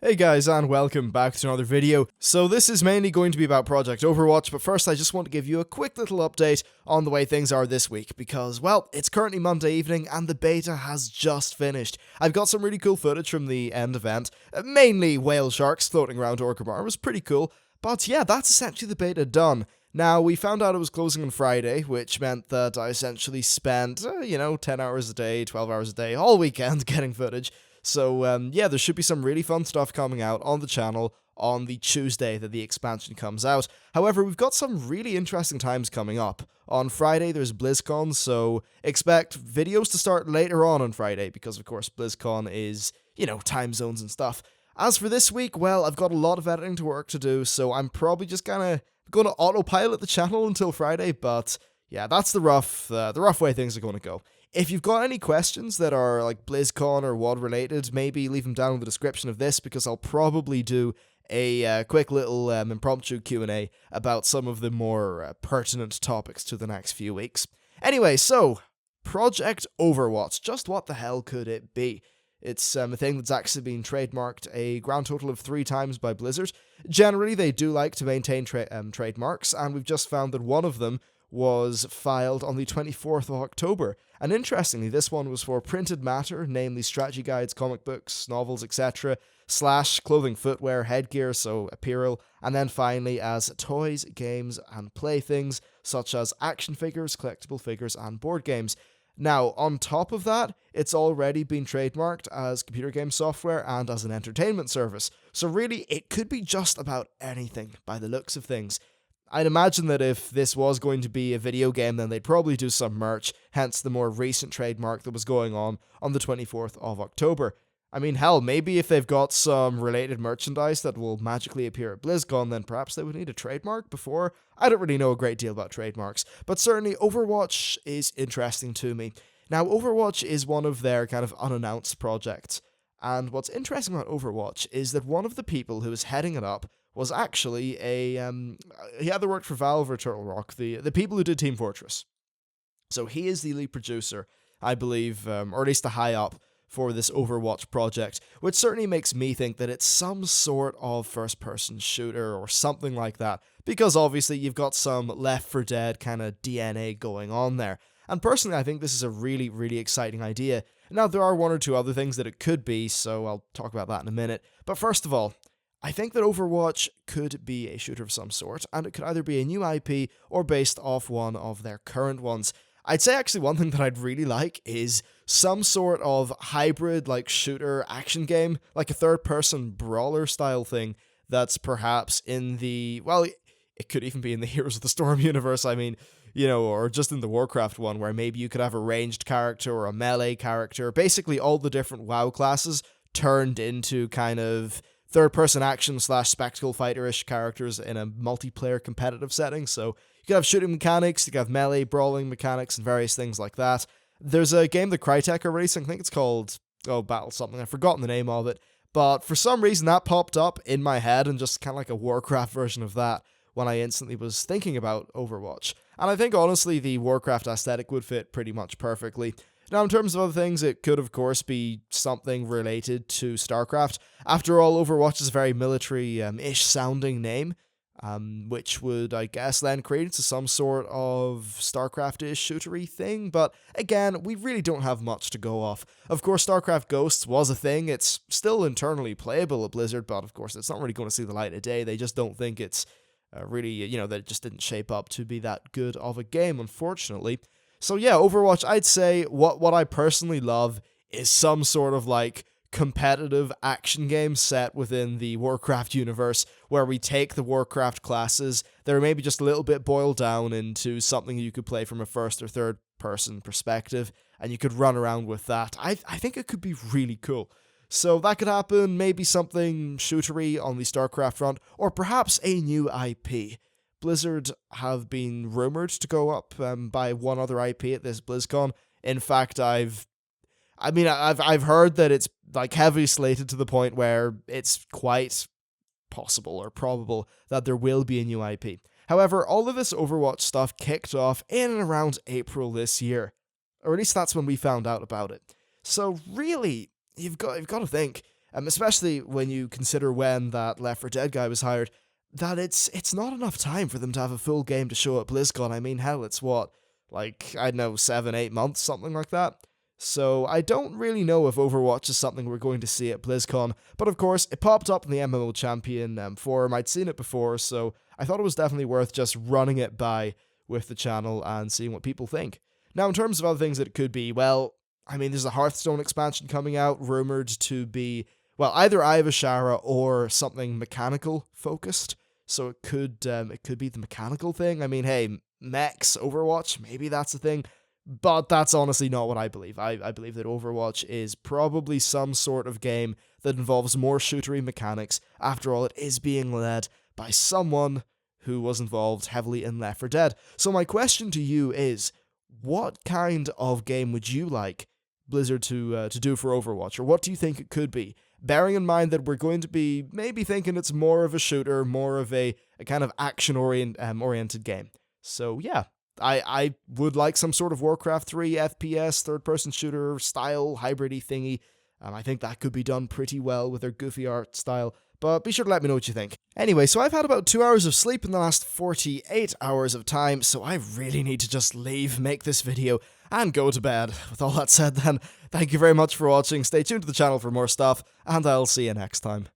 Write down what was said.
Hey guys, and welcome back to another video. So this is mainly going to be about Project Overwatch, but first I just want to give you a quick little update on the way things are this week, because, well, it's currently Monday evening and the beta has just finished. I've got some really cool footage from the end event, mainly whale sharks floating around Orgrimmar. It was pretty cool, but yeah, that's essentially the beta done. Now, we found out it was closing on Friday, which meant that I essentially spent, 10 hours a day, 12 hours a day, all weekend getting footage. So, yeah, there should be some really fun stuff coming out on the channel on the Tuesday that the expansion comes out. However, we've got some really interesting times coming up. On Friday, there's Blizzcon, so expect videos to start later on Friday, because, of course, Blizzcon is, time zones and stuff. As for this week, well, I've got a lot of editing to work to do, so I'm probably just gonna autopilot the channel until Friday, but yeah, that's the rough way things are going to go. If you've got any questions that are like BlizzCon or WoD related, maybe leave them down in the description of this, because I'll probably do a quick little impromptu Q&A about some of the more pertinent topics to the next few weeks. Anyway, so, Project Overwatch, just what the hell could it be? It's a thing that's actually been trademarked a grand total of 3 times by Blizzard. Generally, they do like to maintain trademarks, and we've just found that one of them was filed on the 24th of October. And interestingly, this one was for printed matter, namely strategy guides, comic books, novels, etc., / clothing, footwear, headgear, so apparel, and then finally as toys, games, and playthings, such as action figures, collectible figures, and board games. Now, on top of that, it's already been trademarked as computer game software and as an entertainment service. So really, it could be just about anything, by the looks of things. I'd imagine that if this was going to be a video game, then they'd probably do some merch, hence the more recent trademark that was going on the 24th of October. I mean, hell, maybe if they've got some related merchandise that will magically appear at BlizzCon, then perhaps they would need a trademark before? I don't really know a great deal about trademarks, but certainly Overwatch is interesting to me. Now, Overwatch is one of their kind of unannounced projects, and what's interesting about Overwatch is that one of the people who is heading it up was actually he either worked for Valve or Turtle Rock, the people who did Team Fortress. So he is the lead producer, I believe, or at least the high up for this Overwatch project, which certainly makes me think that it's some sort of first-person shooter or something like that, because obviously you've got some Left 4 Dead kind of DNA going on there. And personally, I think this is a really, really exciting idea. Now, there are one or two other things that it could be, so I'll talk about that in a minute. But first of all, I think that Overwatch could be a shooter of some sort, and it could either be a new IP or based off one of their current ones. I'd say actually one thing that I'd really like is some sort of hybrid like shooter action game, like a third-person brawler style thing that's perhaps in the, well, it could even be in the Heroes of the Storm universe, I mean, or just in the Warcraft one, where maybe you could have a ranged character or a melee character, basically all the different WoW classes turned into kind of third-person action / spectacle fighter-ish characters in a multiplayer competitive setting. So you could have shooting mechanics, you could have melee, brawling mechanics, and various things like that. There's a game that Crytek are releasing, I think it's called, Battle something, I've forgotten the name of it, but for some reason that popped up in my head, and just kind of like a Warcraft version of that when I instantly was thinking about Overwatch. And I think honestly the Warcraft aesthetic would fit pretty much perfectly. Now, in terms of other things, it could, of course, be something related to StarCraft. After all, Overwatch is a very military-ish sounding name, which would, I guess, lend credence to some sort of StarCraft-ish shootery thing, but again, we really don't have much to go off. Of course, StarCraft Ghosts was a thing. It's still internally playable at Blizzard, but of course, it's not really going to see the light of day. They just don't think it's really, that it just didn't shape up to be that good of a game, unfortunately. So yeah, Overwatch, I'd say what I personally love is some sort of like competitive action game set within the Warcraft universe, where we take the Warcraft classes that are maybe just a little bit boiled down into something you could play from a first or third person perspective, and you could run around with that. I think it could be really cool. So that could happen, maybe something shootery on the StarCraft front, or perhaps a new IP. Blizzard have been rumored to go up by one other IP at this BlizzCon. In fact, I've heard that it's like heavily slated to the point where it's quite possible or probable that there will be a new IP. However, all of this Overwatch stuff kicked off in and around April this year, or at least that's when we found out about it. So really, you've got to think, especially when you consider when that Left 4 Dead guy was hired, that it's not enough time for them to have a full game to show at BlizzCon. I mean, hell, it's what, like, I don't know, 7-8 months, something like that. So I don't really know if Overwatch is something we're going to see at BlizzCon, but of course, it popped up in the MMO Champion forum. I'd seen it before, so I thought it was definitely worth just running it by with the channel and seeing what people think. Now, in terms of other things that it could be, well, I mean, there's a Hearthstone expansion coming out, rumored to be, well, either Eye of Ashara or something mechanical focused. So it could be the mechanical thing. I mean, hey, mechs, Overwatch, maybe that's a thing. But that's honestly not what I believe. I believe that Overwatch is probably some sort of game that involves more shootery mechanics. After all, it is being led by someone who was involved heavily in Left 4 Dead. So my question to you is, what kind of game would you like Blizzard to do for Overwatch? Or what do you think it could be? Bearing in mind that we're going to be maybe thinking it's more of a shooter, more of a kind of action-oriented game. So yeah, I would like some sort of Warcraft 3 FPS, third-person shooter style, hybrid-y thingy. I think that could be done pretty well with their goofy art style, but be sure to let me know what you think. Anyway, so I've had about 2 hours of sleep in the last 48 hours of time, so I really need to just leave, make this video, and go to bed. With all that said then, thank you very much for watching, stay tuned to the channel for more stuff, and I'll see you next time.